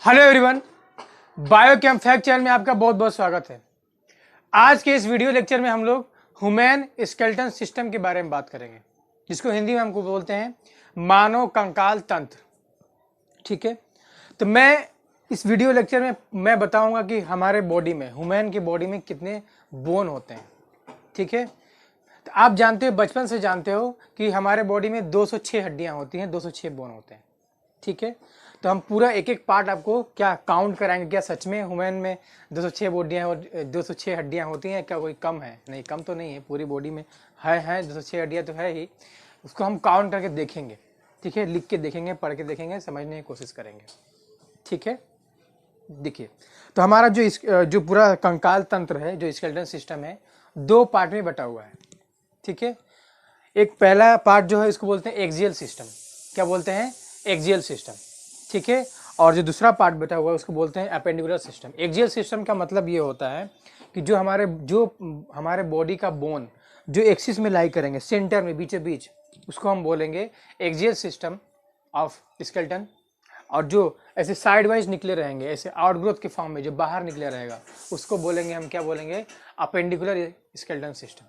Hello everyone, biochem fact channel में आपका बहुत बहुत स्वागत है। आज के इस वीडियो लेक्चर में हम लोग ह्यूमन स्केलेटन सिस्टम के बारे में बात करेंगे, जिसको हिंदी में हमको बोलते हैं मानव कंकाल तंत्र। ठीक है, तो मैं इस वीडियो लेक्चर में मैं बताऊंगा कि हमारे बॉडी में, ह्यूमन की बॉडी में कितने बोन होते हैं। ठीक है, तो आप जानते हो, बचपन से जानते हो कि हमारे बॉडी में 206 हड्डियां होती हैं, 206 बोन होते हैं। ठीक है, तो हम पूरा एक एक पार्ट आपको क्या काउंट कराएंगे। क्या सच में ह्यूमन में 206 बॉडियां और 206 हड्डियां होती हैं? क्या कोई कम है? नहीं, कम तो नहीं है, पूरी बॉडी में है 206 हड्डियां तो है ही। उसको हम काउंट करके देखेंगे। ठीक है, लिख के देखेंगे, पढ़ के देखेंगे, समझने की कोशिश करेंगे। ठीक है, देखिए, तो हमारा जो पूरा कंकाल तंत्र है, जो स्केलेटन सिस्टम है, 2 पार्ट में बटा हुआ है। ठीक है, एक पहला पार्ट जो है इसको बोलते हैं एक्सियल सिस्टम। क्या बोलते हैं? Axial system. ठीक है, और जो दूसरा पार्ट बचा हुआ है उसको बोलते हैं अपेंडिकुलर सिस्टम। एक्सियल सिस्टम का मतलब ये होता है कि जो हमारे बॉडी का बोन जो एक्सिस में लाई करेंगे, सेंटर में, बीचों बीच, उसको हम बोलेंगे एक्सियल सिस्टम ऑफ स्केलेटन। और जो ऐसे साइड वाइज निकले रहेंगे, ऐसे आउटग्रोथ के फॉर्म में जो बाहर निकले रहेगा, उसको बोलेंगे हम, क्या बोलेंगे? Appendicular skeleton system.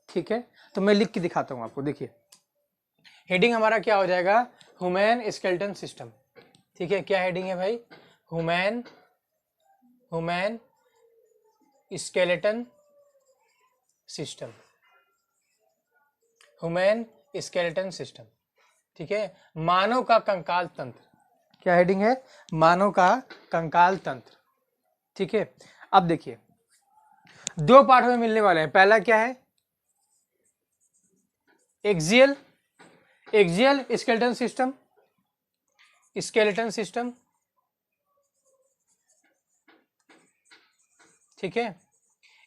ठीक है, तो मैं लिख के दिखाता हूँ आपको। देखिए, हेडिंग हमारा क्या हो जाएगा? Human skeleton system. ठीक है, क्या हेडिंग है भाई? Human skeleton system, human skeleton system. ठीक है, मानव का कंकाल तंत्र। क्या हेडिंग है? मानव का कंकाल तंत्र। ठीक है, अब देखिए, 2 पार्ट में मिलने वाले हैं। पहला क्या है? Axial skeleton system, skeleton system. ठीक है,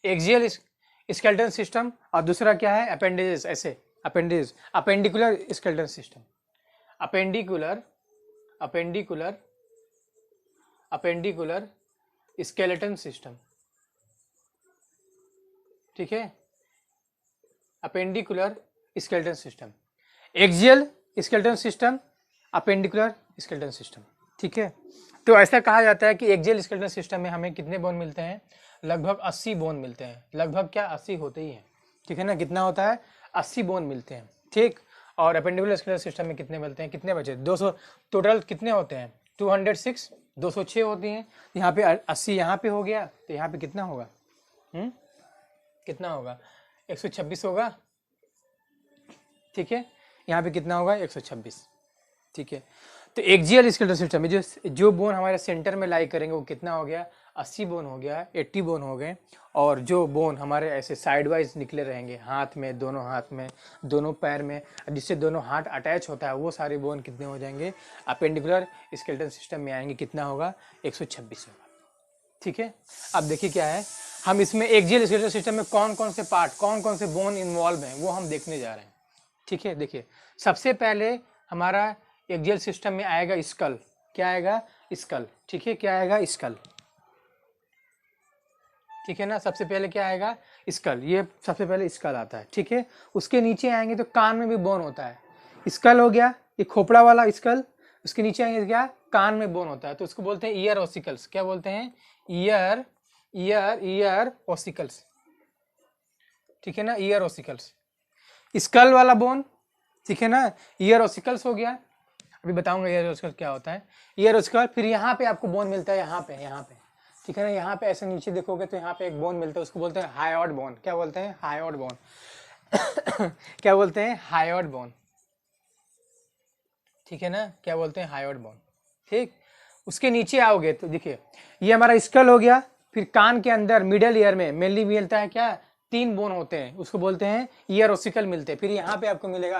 एक्सियल स्केलेटन सिस्टम। और दूसरा क्या है? अपेंडेजेस। ऐसे appendage, appendicular skeleton system, appendicular skeleton system. ठीक है, appendicular skeleton system, axial skeleton system, appendicular skeleton system. ठीक है, तो ऐसा कहा जाता है कि एक्सियल स्केलेटन सिस्टम में हमें कितने बोन मिलते हैं? लगभग 80 बोन मिलते हैं। लगभग क्या? 80 होते ही हैं। ठीक है ना, कितना होता है? 80 बोन मिलते हैं। ठीक, और अपेंडिकुलर स्केलेटन सिस्टम में कितने मिलते हैं? कितने बचे? 200 टोटल। कितने होते हैं? 206, 206 होती हैं। यहाँ पे 80 यहाँ पे हो गया, तो यहाँ पे कितना होगा? कितना होगा? 126 होगा। ठीक है, यहाँ पे कितना होगा? 126। ठीक है, तो एक्सियल स्केलेटन सिस्टम में जो बोन हमारे सेंटर में लाई करेंगे वो कितना हो गया? 80 बोन हो गया, 80 बोन हो गए। और जो बोन हमारे ऐसे साइड वाइज निकले रहेंगे, हाथ में, दोनों हाथ में, दोनों पैर में, जिससे दोनों हाथ अटैच होता है, वो सारे बोन कितने हो जाएंगे? अपेंडिकुलर स्केलेटन सिस्टम में आएंगे। कितना होगा? 126 होगा। ठीक है, अब देखिए क्या है, हम इसमें एक्सियल स्केलेटन सिस्टम में कौन कौन से पार्ट, कौन कौन से बोन इन्वॉल्व हैं, वो हम देखने जा रहे हैं। ठीक है, देखिए, सबसे पहले हमारा एक्सियल सिस्टम में आएगा स्कल। क्या आएगा? स्कल। ठीक है, क्या आएगा? स्कल। ठीक है ना, सबसे पहले क्या आएगा? स्कल। ये सबसे पहले स्कल आता है। ठीक है, उसके नीचे आएंगे तो कान में भी बोन होता है। स्कल हो गया, ये खोपड़ा वाला स्कल। उसके नीचे आएंगे क्या? कान में बोन होता है, तो उसको बोलते हैं ईयर ऑसिकल्स। क्या बोलते हैं? Ear ossicles. ठीक है ना, ईयर ऑसिकल्स, स्कल वाला बोन। ठीक है ना, ईयर ऑसिकल्स हो गया। अभी बताऊंगा ईयर ऑसिकल क्या होता है। ईयर ऑसिकल, फिर यहाँ पे आपको बोन मिलता है, यहाँ पे। ठीक है ना, यहाँ पे ऐसे नीचे देखोगे तो यहाँ पे एक बोन मिलता है, उसको बोलते हैं हायोड बोन। क्या बोलते हैं? Hyoid bone. क्या बोलते हैं? Hyoid bone. ठीक है ना, क्या बोलते हैं? Hyoid bone. ठीक, उसके नीचे आओगे तो देखिए, ये हमारा स्कल हो गया। फिर कान के अंदर मिडल ईयर में मेनली मिलता है क्या? 3 बोन होते हैं, उसको बोलते हैं ईयर ऑसिकल मिलते हैं। फिर यहाँ पे आपको मिलेगा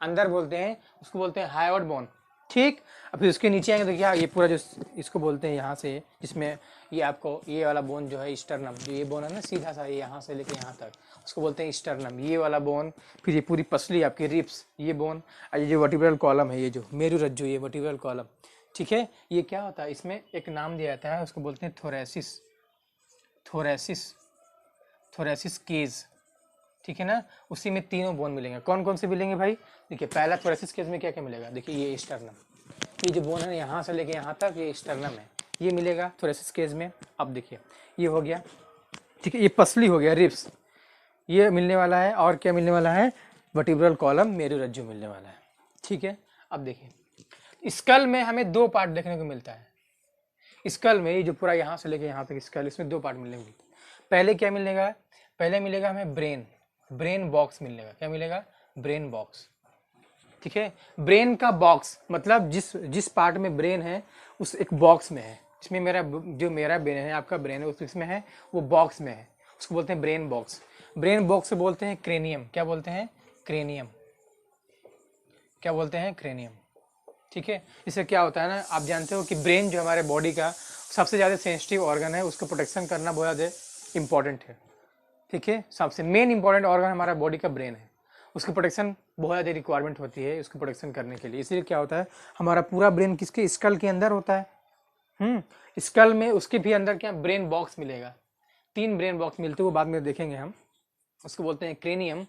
अंदर बोलते हैं, उसको बोलते हैं हायोड बोन। ठीक, अब फिर उसके नीचे आएंगे तो क्या? ये पूरा जो इसको बोलते हैं यहाँ से, जिसमें ये आपको ये वाला बोन जो है स्टर्नम, जो ये बोन है ना, सीधा सा यहाँ से लेके यहाँ तक, उसको बोलते हैं स्टर्नम, ये वाला बोन। फिर ये पूरी पसली आपकी रिप्स, ये बोन। और ये जो वर्टिब्रल कॉलम है, ये जो मेरुरज्जु, ये वर्टिब्रल कॉलम। ठीक है, ये क्या होता है? इसमें एक नाम दिया जाता है, उसको बोलते हैं थोरेसिस केज। ठीक है ना, उसी में तीनों बोन मिलेंगे। कौन कौन से मिलेंगे भाई? देखिए, पहला थोरेसिस केज में क्या क्या मिलेगा? देखिए, ये स्टर्नम। ये जो बोन है ना यहाँ से लेके यहाँ तक ये स्टर्नम है, ये मिलेगा थोरेसिस केस में। अब देखिए ये हो गया, ठीक है, ये पसली हो गया रिब्स, ये मिलने वाला है। और क्या मिलने वाला है, वर्टिब्रल कॉलम मेरुरज्जु मिलने वाला है, ठीक है। अब देखिए स्कल में हमें दो पार्ट देखने को मिलता है। स्कल में ये जो पूरा यहाँ से लेके यहाँ तक स्कल, इसमें दो पार्ट मिलने को। पहले क्या मिलेगा, पहले मिलेगा हमें ब्रेन, ब्रेन बॉक्स मिलेगा। क्या मिलेगा, ब्रेन बॉक्स, ठीक है। ब्रेन का बॉक्स मतलब जिस पार्ट में ब्रेन है उस एक बॉक्स में है। इसमें मेरा ब्रेन है, आपका ब्रेन है, उसमें है, वो बॉक्स में है, उसको बोलते हैं ब्रेन बॉक्स। ब्रेन बॉक्स से बोलते हैं क्रेनियम। क्या बोलते हैं, क्रेनियम। क्या बोलते हैं, क्रेनियम, ठीक है। इससे क्या होता है ना, आप जानते हो कि ब्रेन जो हमारे बॉडी का सबसे ज़्यादा सेंसिटिव ऑर्गन है, उसको प्रोटेक्शन करना बहुत ज़्यादा इंपॉर्टेंट है, ठीक है। सबसे मेन इंपॉर्टेंट ऑर्गन हमारा बॉडी का ब्रेन है, उसकी प्रोटेक्शन बहुत ज़्यादा रिक्वायरमेंट होती है उसको प्रोटेक्शन करने के लिए। इसलिए क्या होता है, हमारा पूरा ब्रेन किसके, स्कल के अंदर होता है। स्कल में उसके भी अंदर क्या ब्रेन बॉक्स मिलेगा, 3 ब्रेन बॉक्स मिलते हैं, वो बाद में देखेंगे हम, उसको बोलते हैं क्रेनियम,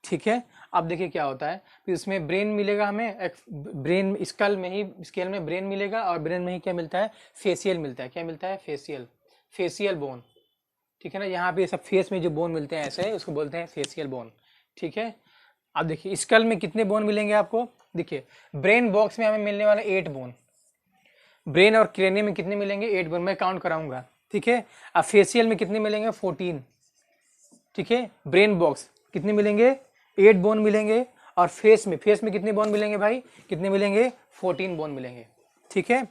ठीक है। अब देखिए क्या होता है, फिर उसमें ब्रेन मिलेगा हमें, एक ब्रेन स्कल में ही, स्केल में ब्रेन मिलेगा, और ब्रेन में ही क्या मिलता है, फेसियल मिलता है। क्या मिलता है, फेसियल, फेसियल बोन, ठीक है ना। यहाँ पे सब फेस में जो बोन मिलते हैं ऐसे, उसको बोलते हैं फेसियल बोन, ठीक है। अब देखिए स्कल में कितने बोन मिलेंगे आपको, देखिए ब्रेन बॉक्स में हमें मिलने वाले 8 बोन, ब्रेन और क्रेनियम में कितने मिलेंगे, 8 बोन, मैं काउंट कराऊंगा, ठीक है। अब फेसियल में कितने मिलेंगे, 14, ठीक है। ब्रेन बॉक्स कितने मिलेंगे, 8 बोन मिलेंगे, और फेस में कितने बोन मिलेंगे भाई, कितने मिलेंगे, 14 बोन मिलेंगे, ठीक है।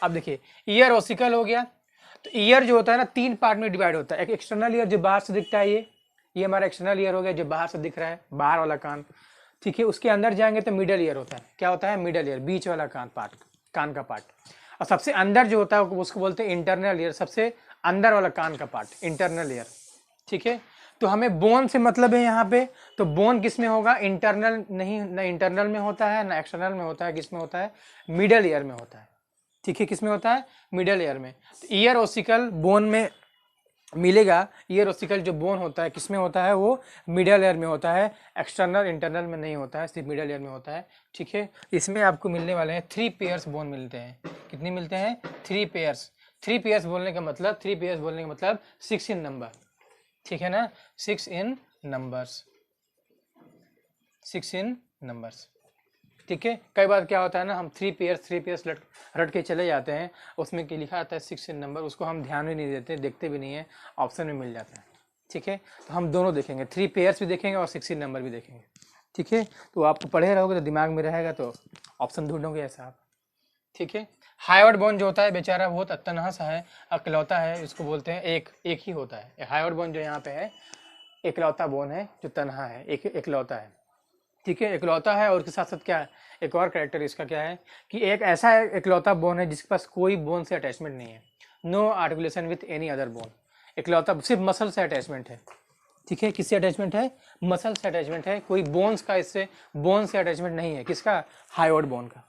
अब देखिए ईयर ओसिकल हो गया, तो ईयर जो होता है ना 3 पार्ट में डिवाइड होता है। एक एक्सटर्नल ईयर जो बाहर से दिखता है, ये हमारा एक्सटर्नल ईयर हो गया जो बाहर से दिख रहा है, बाहर वाला कान, ठीक है। उसके अंदर जाएंगे तो मिडल ईयर होता है। क्या होता है, मिडल ईयर, बीच वाला कान पार्ट, कान का पार्ट। और सबसे अंदर जो होता है उसको बोलते हैं इंटरनल ईयर, सबसे अंदर वाला कान का पार्ट, इंटरनल ईयर, ठीक है। तो हमें बोन से मतलब है यहाँ पे, तो बोन किस में होगा, इंटरनल नहीं, ना इंटरनल में होता है ना एक्सटर्नल में होता है, किस में होता है, मिडल ईयर में होता है, ठीक है। किस में होता है, मिडल ईयर में। तो ईयर ओसिकल बोन में मिलेगा, ईयर ओसिकल जो बोन होता है किस में होता है, वो मिडल ईयर में होता है, एक्सटर्नल इंटरनल में नहीं होता है, सिर्फ मिडल ईयर में होता है, ठीक है। इसमें आपको मिलने वाले हैं 3 पेयर्स बोन मिलते हैं। कितने मिलते हैं, 3 पेयर्स। 3 पेयर्स बोलने का मतलब, 3 पेयर्स बोलने का मतलब 6 इन नंबर, ठीक है ना, 6 इन नंबर्स, 6 इन नंबर्स, ठीक है। कई बार क्या होता है ना, हम 3 पेयर्स रट के चले जाते हैं, उसमें क्या लिखा आता है 6 इन नंबर, उसको हम ध्यान भी नहीं देते, देखते भी नहीं है, ऑप्शन में मिल जाता है, ठीक है। तो हम दोनों देखेंगे, 3 पेयर्स भी देखेंगे और 6 इन नंबर भी देखेंगे, ठीक है। तो आप पढ़े रहोगे तो दिमाग में रहेगा, तो ऑप्शन ढूंढोगे ऐसा आप, ठीक है। हाइवर्ड बोन जो होता है बेचारा बहुत तन्हा सा है, अकेलौता है, इसको बोलते हैं एक ही होता है। हाइवर्ड बोन जो यहाँ पे है एकलौता बोन है, जो तन्हा है, एकलौता है, ठीक है, एकलौता है। और उसके साथ साथ क्या है, एक और कैरेक्टर इसका क्या है कि एक ऐसा एकलौता बोन है जिसके पास कोई बोन से अटैचमेंट नहीं है, no articulation with any other bone. एकलौता सिर्फ मसल से अटैचमेंट है, ठीक है। किससे अटैचमेंट है, मसल से अटैचमेंट है, कोई बोन्स का इससे बोन से अटैचमेंट नहीं है, किसका, हाइवर्ड बोन का,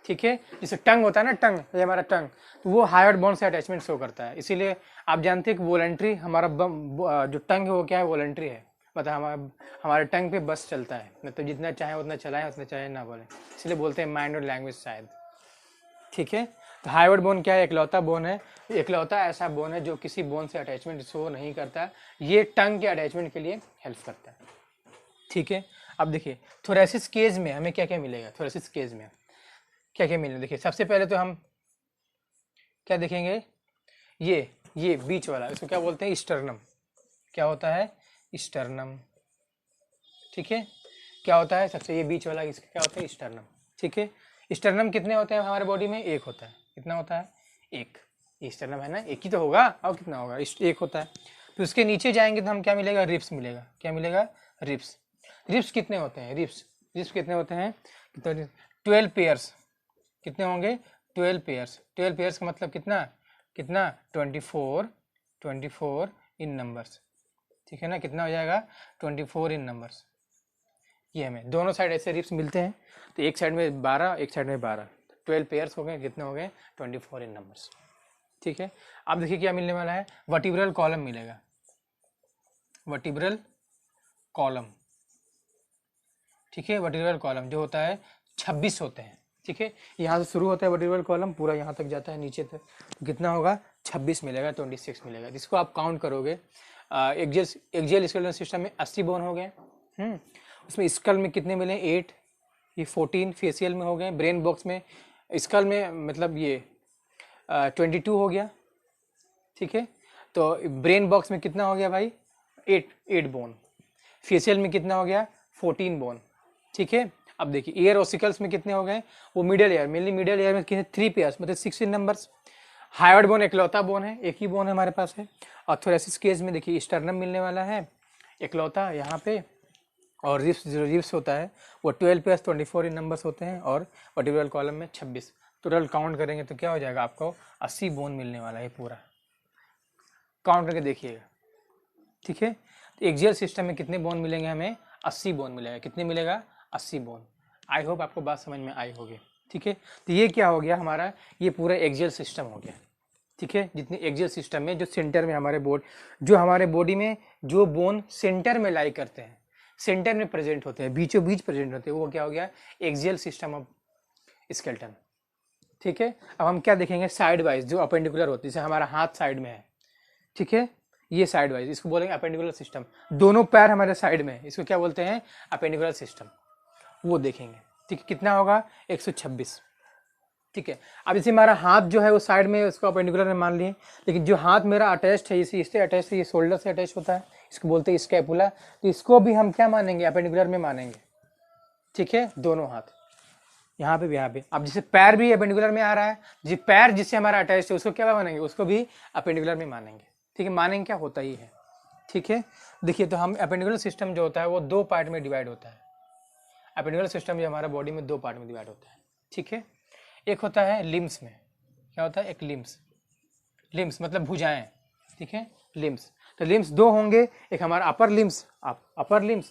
ठीक है। जैसे टंग होता है ना, टंग, ये हमारा टंग, तो वो हाइवर्ड बोन से अटैचमेंट शो करता है। इसीलिए आप जानते हैं कि वॉलंटरी हमारा जो टंग है वो क्या है, वॉलंटरी है, मतलब हमारे टंग पे बस चलता है, मतलब जितना चाहे उतना चलाएं, उतना चाहे ना बोलें, इसलिए बोलते हैं माइंड और लैंग्वेज शायद, ठीक है। तो हाइवर्ड बोन क्या है, एकलौता बोन है, एकलौता ऐसा बोन है जो किसी बोन से अटैचमेंट शो नहीं करता, ये टंग के अटैचमेंट के लिए हेल्प करता है, ठीक है। अब देखिए थोरेसिस केज में हमें क्या क्या मिलेगा, थोरेसिस केज में क्या क्या मिलेगा, देखिए सबसे पहले तो हम क्या देखेंगे, ये बीच वाला, इसको क्या बोलते हैं, स्टर्नम। क्या होता है, स्टर्नम, ठीक है। क्या होता है, सबसे ये बीच वाला, इसका क्या होता है, स्टर्नम, ठीक है। स्टर्नम कितने होते हैं हमारे बॉडी में, एक होता है, कितना होता है, एक, स्टर्नम है ना, एक ही तो होगा, और कितना होगा, एक होता है। फिर उसके नीचे जाएंगे तो हम क्या मिलेगा, रिब्स मिलेगा। क्या मिलेगा, रिब्स। रिब्स कितने होते हैं, रिब्स कितने होते हैं, 12 पेयर्स, कितने होंगे, 12 पेयर्स। 12 पेयर्स का मतलब कितना, 24 इन नंबर्स, ठीक है ना, कितना हो जाएगा, 24 इन नंबर्स। ये हमें दोनों साइड ऐसे रिब्स मिलते हैं, तो एक साइड में 12, एक साइड में 12, 12 पेयर्स हो गए, कितने हो गए, 24 इन नंबर्स, ठीक है। अब देखिए क्या मिलने वाला है, वर्टिब्रल कॉलम मिलेगा, वर्टिब्रल कॉलम, ठीक है। वर्टिब्रल कॉलम जो होता है 26 होते हैं, ठीक है, यहाँ से शुरू होता है वर्टिब्रल कॉलम, पूरा यहाँ तक जाता है नीचे तक, तो कितना होगा 26 मिलेगा, 26 मिलेगा। जिसको आप काउंट करोगे एक्सियल स्केलेटन सिस्टम में 80 बोन हो गए, उसमें स्कल में कितने मिले 8, ये 14 फेशियल में हो गए, ब्रेन बॉक्स में स्कल में मतलब ये 22 हो गया, ठीक है। तो ब्रेन बॉक्स में कितना हो गया भाई 8 बोन, फेशियल में कितना हो गया 14 बोन, ठीक है। अब देखिए ईयर ऑसिकल्स में कितने हो गए, वो middle ear, mainly middle ear में कितने 3 पेयर्स मतलब 16 नंबर्स। हाइड बोन इकलौता बोन है, एक ही बोन है हमारे पास है। और थोरेसिस केस में देखिए स्टर्नम मिलने वाला है इकलौता यहाँ पे, और रिब्स जो रिब्स होता है वो 12 पेयर्स 24 इन नंबर्स होते हैं, और वर्टिब्रल कॉलम में 26। टोटल काउंट करेंगे तो क्या हो जाएगा, आपको 80 बोन मिलने वाला है पूरा, काउंट करके देखिएगा, ठीक है। तो एक्सियल सिस्टम में कितने बोन मिलेंगे हमें, 80 बोन मिलेगा। कितने मिलेगा, 80 बोन। आई होप आपको बात समझ में आई होगी, ठीक है। तो ये क्या हो गया हमारा, ये पूरा एक्सियल सिस्टम हो गया, ठीक है। जितने एक्सियल सिस्टम में जो सेंटर में हमारे जो हमारे बॉडी में जो बोन सेंटर में लाई करते हैं, सेंटर में प्रेजेंट होते हैं, बीचों बीच प्रेजेंट होते हैं, वो क्या हो गया एक्सियल सिस्टम ऑफ स्केलेटन, ठीक है। अब हम क्या देखेंगे, साइड वाइज जो अपेंडिकुलर होती है, जैसे हमारा हाथ साइड में है, ठीक है, ये साइड वाइज, इसको बोलेंगे अपेंडिकुलर सिस्टम। दोनों पैर हमारे साइड में, इसको क्या बोलते हैं, अपेंडिकुलर सिस्टम, वो देखेंगे, ठीक है। कितना होगा 126, ठीक है। अब इसे हमारा हाथ जो है वो साइड में, उसको अपेंडिकुलर में मान लिए, लेकिन जो हाथ मेरा अटैच्ड है, इससे अटैच है, ये शोल्डर से अटैच होता है, इसको बोलते हैं स्कैपुला, तो इसको भी हम क्या मानेंगे, अपेंडिकुलर में मानेंगे, ठीक है। दोनों हाथ यहाँ पे भी, यहाँ पे। अब जैसे पैर भी अपेंडिकुलर में आ रहा है, जो पैर जिससे हमारा अटैच है उसको क्या मानेंगे, उसको भी अपेंडिकुलर में मानेंगे, ठीक है। मानेंगे क्या होता ही है, ठीक है। देखिए तो हम अपेंडिकुलर सिस्टम जो होता है वो 2 पार्ट में डिवाइड होता है। अपेंडिकुलर सिस्टम जो हमारा बॉडी में 2 पार्ट में डिवाइड होता है, ठीक है। एक होता है लिम्स में, क्या होता है, एक लिम्स मतलब भुजाएं, ठीक है, लिम्स। तो लिम्स 2 होंगे, एक हमारा अपर लिम्स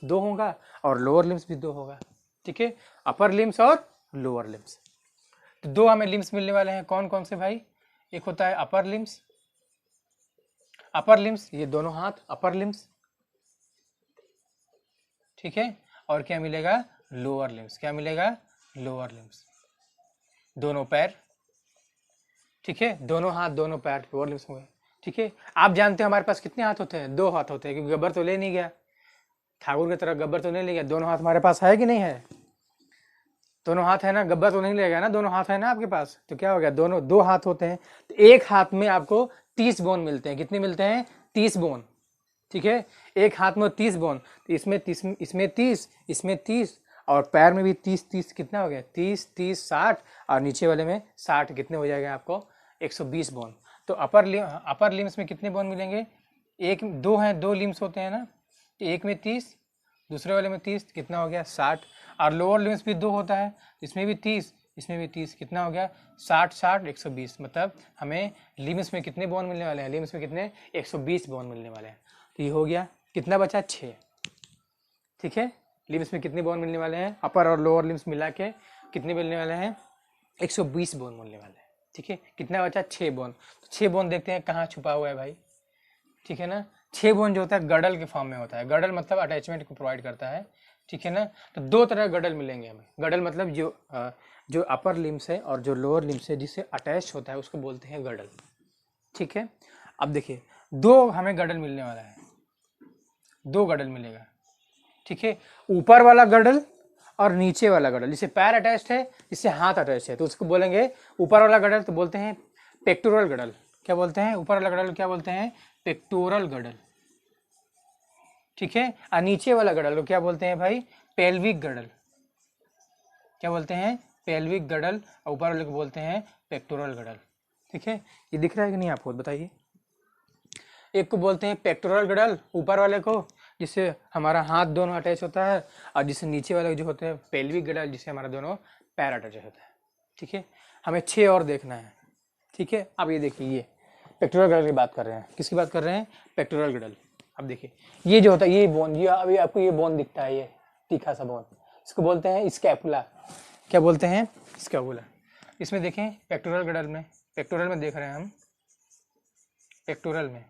2 होगा, और लोअर लिम्स भी 2 होगा, ठीक है। अपर लिम्स और लोअर लिम्स, तो 2 हमें लिम्स मिलने वाले हैं। कौन कौन से भाई, एक होता है अपर लिम्स, ये दोनों हाथ अपर लिम्स, ठीक है। और क्या मिलेगा, लोअर लिम्स, क्या मिलेगा, लोअर लिम्स, दोनों पैर, ठीक है, दोनों हाथ दोनों पैर लोअर लिम्स हुए, ठीक है। आप जानते हो हमारे पास कितने हाथ होते हैं, 2 हाथ होते हैं, क्योंकि गब्बर तो ले नहीं गया, ठाकुर की तरह गब्बर तो नहीं ले गया, दोनों हाथ हमारे पास है कि नहीं है, दोनों हाथ है ना, गब्बर तो नहीं लेगा ना, दोनों हाथ है ना आपके पास, तो क्या हो गया, दोनों 2 हाथ होते हैं, तो एक हाथ में आपको 30 बोन मिलते हैं। कितने मिलते हैं, 30 बोन, ठीक है। एक हाथ में 30 बोन, तो इसमें 30, और पैर में भी 30, कितना हो गया 30, 60, और नीचे वाले में 60, कितने हो जाएगा आपको 120 बोन। तो अपर लिम्स में कितने बोन मिलेंगे, 2 हैं, 2 लिम्स होते हैं ना, एक में 30, दूसरे वाले में 30, कितना हो गया 60, और लोअर लिम्स भी 2 होता है, इसमें भी 30, इसमें भी 30, कितना हो गया 60, 120। मतलब हमें लिम्स में कितने बोन मिलने वाले हैं, लिम्स में कितने 120 बोन मिलने वाले हैं। तो ये हो गया, कितना बचा 6, ठीक है। लिम्स में कितने बोन मिलने वाले हैं, अपर और लोअर लिम्स मिला के कितने मिलने वाले हैं, 120 बोन मिलने वाले हैं, ठीक है। कितना बचा 6 बोन। तो 6 बोन देखते हैं कहाँ छुपा हुआ है भाई, ठीक है ना। 6 बोन जो होता है गडल के फॉर्म में होता है, गडल मतलब अटैचमेंट को प्रोवाइड करता है, ठीक है ना। तो 2 तरह गडल मिलेंगे हमें, गडल मतलब जो अपर लिम्स है और जो लोअर लिम्स है जिससे अटैच होता है उसको बोलते हैं गडल, ठीक है। अब देखिए 2 हमें गडल मिलने वाला है, 2 गडल मिलेगा, ठीक है। ऊपर वाला गडल और नीचे वाला गडल, जिससे पैर अटैच्ड है, जिससे हाथ अटैच है, तो उसको बोलेंगे ऊपर वाला गडल तो बोलते हैं पेक्टोरल गडल। क्या बोलते हैं, ऊपर वाला गडल क्या बोलते हैं, पेक्टोरल गडल, ठीक है। और नीचे वाला गडल को क्या बोलते हैं भाई, पेल्विक गडल। क्या बोलते हैं, पेल्विक गडल, और ऊपर वाले को बोलते हैं पेक्टोरल गडल, ठीक है। ये दिख रहा है कि नहीं आपको, बताइए। एक को बोलते हैं पेक्टोरल गडल ऊपर वाले को, जिससे हमारा हाथ दोनों अटैच होता है, और जिससे नीचे वाले जो होते हैं पेल्विक गडल, जिससे हमारा दोनों पैर अटैच होता है, ठीक है। हमें 6 और देखना है, ठीक है। अब ये देखिए, ये पेक्टोरल गडल की बात कर रहे हैं, किसकी बात कर रहे हैं, पेक्टोरल गडल। अब देखिए ये जो होता है, ये बोन, ये अभी आपको ये बोन दिखता है, ये तीखा सा बोन, इसको बोलते हैं स्कैपुला। क्या बोलते हैं, स्कैपुला। इसमें देखें पेक्टोरल गडल में, पेक्टोरल में देख रहे हैं हम, पेक्टोरल में,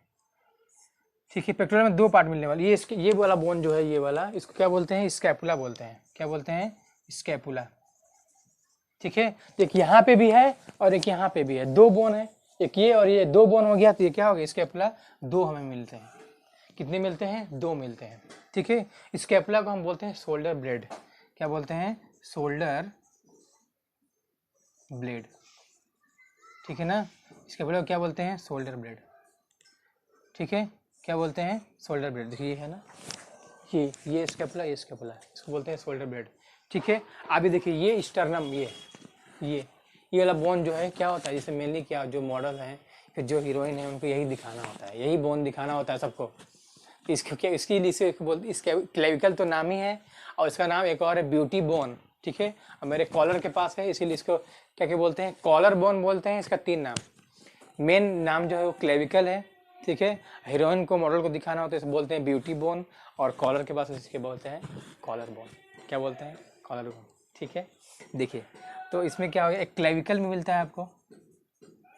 ठीक है। पेक्टोरल में 2 पार्ट मिलने वाले, ये वाला बोन जो है, ये वाला, इसको क्या बोलते हैं, स्कैपुला बोलते हैं। क्या बोलते हैं, स्कैपुला, ठीक है, तो एक यहाँ पे भी है और एक यहाँ पे भी है, दो बोन है, एक ये और ये, दो बोन हो गया, तो ये क्या हो गया, स्कैपुला दो हमें मिलते हैं। कितने मिलते हैं, दो मिलते हैं। ठीक है, स्कैपुला को हम बोलते हैं शोल्डर ब्लेड। क्या बोलते हैं, शोल्डर ब्लेड। ठीक है ना, स्कैपुला को क्या बोलते हैं, शोल्डर ब्लेड। ठीक है, क्या बोलते हैं, शोल्डर ब्लेड। देखिए है ना, ये स्कैपुला, ये स्कैपुला, इसको बोलते हैं शोल्डर ब्लेड। ठीक है, अभी देखिए ये स्टर्नम, ये वाला बोन जो है क्या होता है, जैसे मेनली क्या जो मॉडल हैं फिर जो हीरोइन है उनको यही दिखाना होता है, यही बोन दिखाना होता है सबको। इसको क्या, इसकी लिए बोलते, इसके क्लेविकल तो नाम ही है और इसका नाम एक और है ब्यूटी बोन। ठीक है, और मेरे कॉलर के पास है, इसीलिए इसको क्या क्या बोलते हैं, कॉलर बोन बोलते हैं। इसका 3 नाम, मेन नाम जो है वो क्लेविकल है। ठीक है, हीरोइन को मॉडल को दिखाना होता है इसे बोलते हैं ब्यूटी बोन, और कॉलर के पास इसके बोलते हैं कॉलर बोन। क्या बोलते हैं, कॉलर बोन। ठीक है, देखिए तो इसमें क्या हो गया, एक क्लेविकल में मिलता है आपको,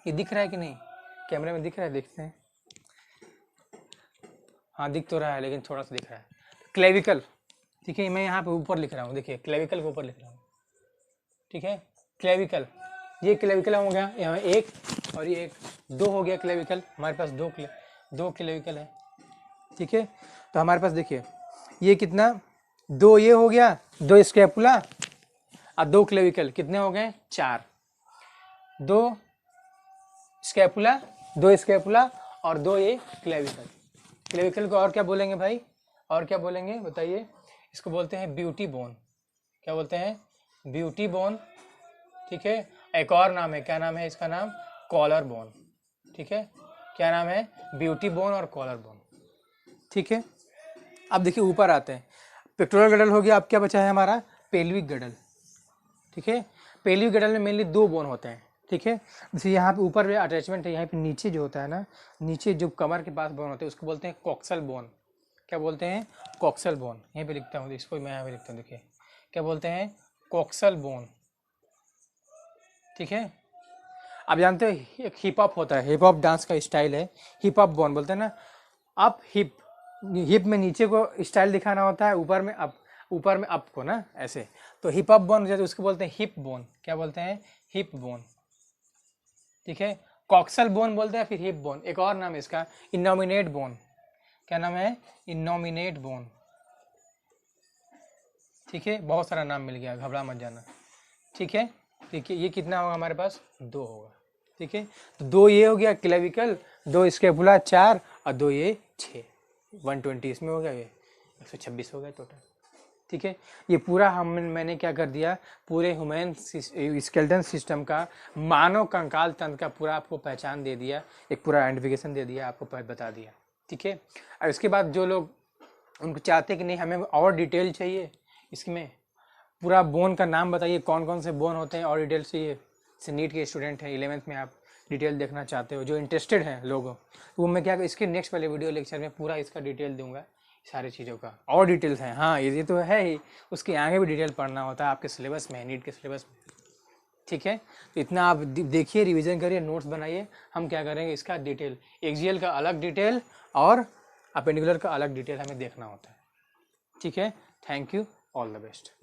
ये दिख रहा है कि नहीं, कैमरे में दिख रहा है, देखते हैं, हाँ दिख तो रहा है लेकिन थोड़ा सा दिख रहा है, क्लेविकल। ठीक है, मैं यहाँ पे ऊपर लिख रहा हूँ, देखिए क्लेविकल के ऊपर लिख रहा हूँ। ठीक है, क्लेविकल, ये क्लेविकल हो गया, यहाँ एक और ये एक, दो हो गया क्लेविकल, हमारे पास दो क्लेविकल है। ठीक है, तो हमारे पास देखिए ये कितना, दो ये हो गया, दो स्कैपुला और दो क्लेविकल, कितने हो गए, 4। दो स्कैपुला और दो ये क्लेविकल। क्लेविकल को और क्या बोलेंगे भाई, और क्या बोलेंगे बताइए, इसको बोलते हैं ब्यूटी बोन। क्या बोलते हैं, ब्यूटी बोन। ठीक है, एक और नाम है, क्या नाम है इसका नाम, कॉलर बोन। ठीक है, क्या नाम है, ब्यूटी बोन और कॉलर बोन। ठीक है, अब देखिए ऊपर आते हैं, पेक्टोरल गडल हो गया, अब क्या बचा है हमारा, पेल्विक गडल। ठीक है, पेल्विक गडल में मेनली 2 बोन होते हैं। ठीक है, जैसे यहाँ पे ऊपर अटैचमेंट है, यहाँ पे नीचे जो होता है ना, नीचे जो कमर के पास बोन होते हैं उसको बोलते हैं कॉक्सल बोन। क्या बोलते हैं, कॉक्सल बोन। यहीं पे लिखता हूँ, इसको मैं यहाँ पे लिखता हूँ, देखिए क्या बोलते हैं, कॉक्सल बोन। ठीक है, आप जानते हो एक हिप हॉप होता है, हिप हॉप डांस का स्टाइल है, हिप हॉप बोन बोलते हैं ना, अप हिप, हिप में नीचे को स्टाइल दिखाना होता है, ऊपर में अप, ऊपर में अप को ना ऐसे, तो हिप हॉप बोन जैसे उसको बोलते हैं हिप बोन। क्या बोलते हैं, हिप बोन। ठीक है, कॉक्सल बोन बोलते हैं, फिर हिप बोन। एक और नाम है इसका, इनोमिनेट बोन। क्या नाम है, इनोमिनेट बोन। ठीक है, बहुत सारा नाम मिल गया, घबरा मत जाना। ठीक है, देखिए ये कितना होगा हमारे पास, 2 होगा। ठीक है, तो 2 ये हो गया क्लेविकल, 2 स्कैपुला 4 और 2 ये 6, 120 इसमें हो गया, ये 126 हो गया टोटल। ठीक है, ये पूरा मैंने क्या कर दिया, पूरे ह्यूमन स्केलेटन सिस्टम का, मानव कंकाल तंत्र का पूरा आपको पहचान दे दिया, एक पूरा आइडेंटिफिकेशन दे दिया, आपको बता दिया। ठीक है, और इसके बाद जो लोग उनको चाहते कि नहीं हमें और डिटेल चाहिए, इसमें पूरा बोन का नाम बताइए, कौन कौन से बोन होते हैं, और डिटेल चाहिए, जैसे नीट के स्टूडेंट हैं 11th में, आप डिटेल देखना चाहते हो, जो इंटरेस्टेड हैं लोगों, तो वो मैं क्या, इसके नेक्स्ट वाले वीडियो लेक्चर में पूरा इसका डिटेल दूंगा, सारी चीज़ों का और डिटेल्स हैं। हाँ ये तो है ही, उसके आगे भी डिटेल पढ़ना होता है, आपके सिलेबस में, नीट के सिलेबस में। ठीक है, तो इतना आप देखिए, रिवीजन करिए, नोट्स बनाइए, हम क्या करेंगे इसका डिटेल, एक्सियल का अलग डिटेल और अपेंडिकुलर का अलग डिटेल हमें देखना होता है। ठीक है, thank you, all the best.